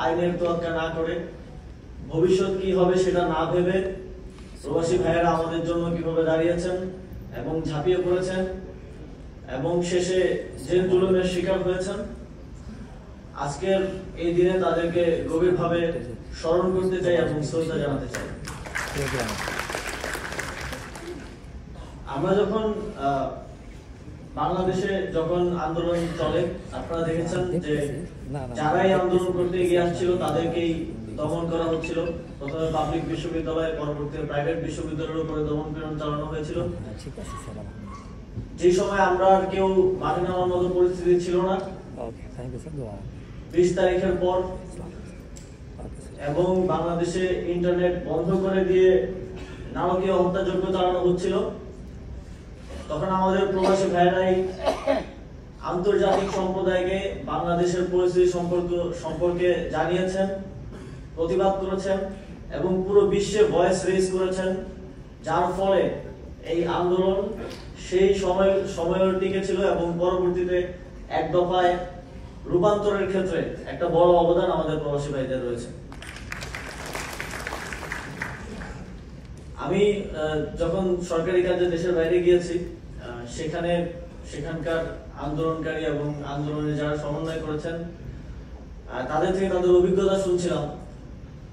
আইনের তোয়াক্কা না করে ভবিষ্যৎ কি হবে সেটা না ভেবে প্রবাসী ভাইয়েরা আমাদের জন্য কিভাবে দাঁড়িয়েছেন এবং ঝাঁপিয়ে পড়েছেন এবং শেষে জেল জুলুমের শিকার হয়েছেন। আজকের এই দিনে তাদেরকে গভীরভাবে স্মরণ করতে চাই এবং শ্রদ্ধা জানাতে চাই। আমরা যখন বাংলাদেশে যখন আন্দোলন চলে, আপনারা দেখেছেন যে যারাই আন্দোলন করতে এগিয়ে আসছিল তাদেরকেই দমন করা হচ্ছিল। প্রথমে পাবলিক বিশ্ববিদ্যালয়, পরবর্তীতে প্রাইভেট বিশ্ববিদ্যালয়ের উপরে দমন পীড়ন চালানো হয়েছিল। যে সময় আমরা আর কেউ মাঠে নামার মতো পরিস্থিতি ছিল না। 20 তারিখের পর এবং বাংলাদেশে ইন্টারনেট বন্ধ করে দিয়ে নারকীয় হত্যাযজ্ঞ চালানো হচ্ছিল, তখন আমাদের প্রবাসী ভাইরাই আন্তর্জাতিক সম্প্রদায়কে বাংলাদেশের পরিস্থিতি সম্পর্কে জানিয়েছেন, প্রতিবাদ করেছেন এবং পুরো বিশ্বে ভয়েস রেজ করেছেন, যার ফলে এই আন্দোলন সেই সময় টিকে ছিল এবং পরবর্তীতে এক দফায় রূপান্তরের ক্ষেত্রে একটা বড় অবদান আমাদের প্রবাসী ভাইদের রয়েছে। আমি যখন সরকারি কাজে দেশের বাইরে গিয়েছি, সেখানকার আন্দোলনকারী এবং আন্দোলনে যারা সমন্বয় করেছেন তাদের থেকে তাদের অভিজ্ঞতা শুনছিলাম।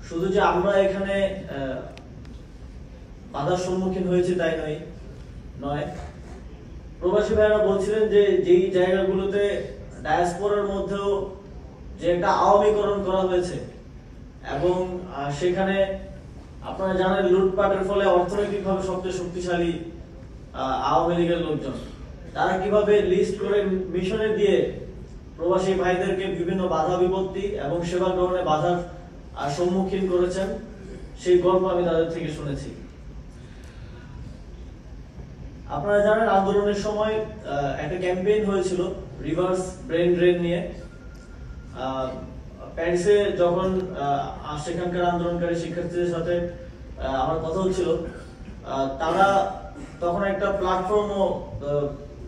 শুধু যে আমরা এখানে বাধার সম্মুখীন হয়েছি তাই নয়, প্রবাসী ভাইরা বলছিলেন যে যেই জায়গাগুলোতে ডায়াসপোরার মধ্যেও যে একটা আওয়ামীকরণ করা হয়েছে এবং সেখানে আপনারা জানেন লুটপাটের ফলে অর্থনৈতিকভাবে সবচেয়ে শক্তিশালী আওয়ামী লীগের লোকজন, তারা কিভাবে লিস্ট করে মিশনে দিয়ে প্রবাসী ভাইদেরকে বিভিন্ন বাধা বিপত্তি এবং সেবা গ্রহণে বাধার সম্মুখীন করেছেন, সেই গল্প আমি তাদের থেকে শুনেছি। আপনারা জানেন আন্দোলনের সময় একটা ক্যাম্পেইন হয়েছিল রিভার্স ব্রেন ড্রেন নিয়ে। প্যারিসে যখন সেখানকার আন্দোলনকারী শিক্ষার্থীদের সাথে আমার কথা হচ্ছিল, তারা তখন একটা প্ল্যাটফর্মও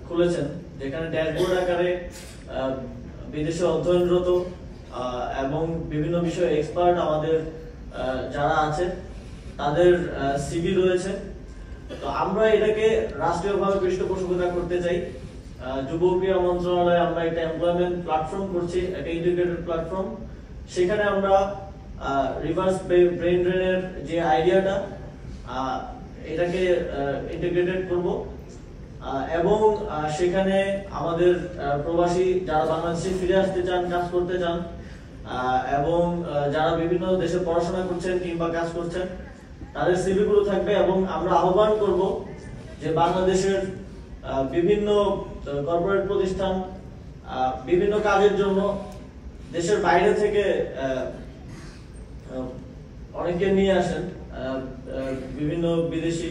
খুলেছেন যেখানে ড্যাশবোর্ড আকারে বিদেশে অধ্যয়নরত এবং বিভিন্ন বিষয়ে এক্সপার্ট আমাদের যারা আছে তাদের সিভি রয়েছে। তো আমরা এটাকে রাষ্ট্রীয়ভাবে পৃষ্ঠপোষকতা করতে চাই। যুব ক্রীড়া মন্ত্রণালয়ে আমরা একটা এমপ্লয়মেন্ট প্ল্যাটফর্ম করছি, একটা ইন্টিগ্রেটেড প্ল্যাটফর্ম। সেখানে আমরা রিভার্স ব্রেন ড্রেনের যে আইডিয়াটা, এটাকে ইন্টিগ্রেটেড করব এবং সেখানে আমাদের প্রবাসী যারা বাংলাদেশে ফিরে আসতে চান, কাজ করতে চান এবং যারা বিভিন্ন দেশে পড়াশোনা করছেন কিংবা কাজ করছেন, তাদের সিভি গুলো থাকবে এবং আমরা আহ্বান করব যে বাংলাদেশের বিভিন্ন কর্পোরেট প্রতিষ্ঠান বিভিন্ন কাজের জন্য দেশের বাইরে থেকে অনেকে নিয়ে আসেন, বিভিন্ন বিদেশি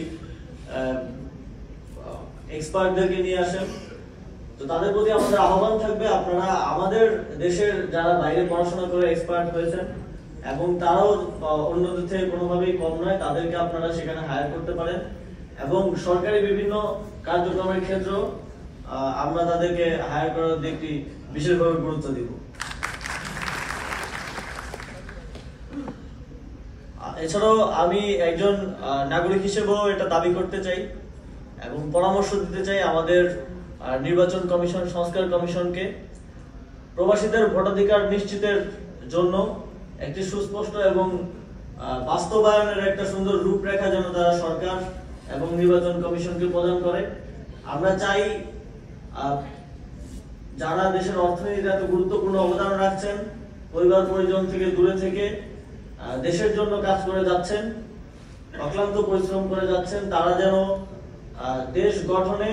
এক্সপার্টদেরকে নিয়ে আসেন। তো তাদের প্রতি আমাদের আহ্বান থাকবে, আপনারা আমাদের দেশের যারা বাইরে পড়াশোনা করে এক্সপার্ট হয়েছেন এবং তারাও অন্যদের থেকে কোনোভাবেই কম নয়, তাদেরকে আপনারা সেখানে হায়ার করতে পারেন এবং সরকারি বিভিন্ন কার্যক্রমের ক্ষেত্রেও আমরা তাদেরকে হায়ার করার দিকটি বিশেষভাবে গুরুত্ব দিব। এছাড়াও আমি একজন নাগরিক হিসেবেও এটা দাবি করতে চাই এবং পরামর্শ দিতে চাই আমাদের নির্বাচন কমিশন, সংস্কার কমিশনকে প্রবাসীদের ভোটাধিকার নিশ্চিতের জন্য একটি সুস্পষ্ট এবং বাস্তবায়নের একটা সুন্দর রূপরেখা যেন তারা সরকার এবং নির্বাচন কমিশনকে প্রদান করে। আমরা চাই যারা দেশের অর্থনীতিতে এত গুরুত্বপূর্ণ অবদান রাখছেন, পরিবার পরিজন থেকে দূরে থেকে দেশের জন্য কাজ করে যাচ্ছেন, অক্লান্ত পরিশ্রম করে যাচ্ছেন, তারা যেন দেশ গঠনে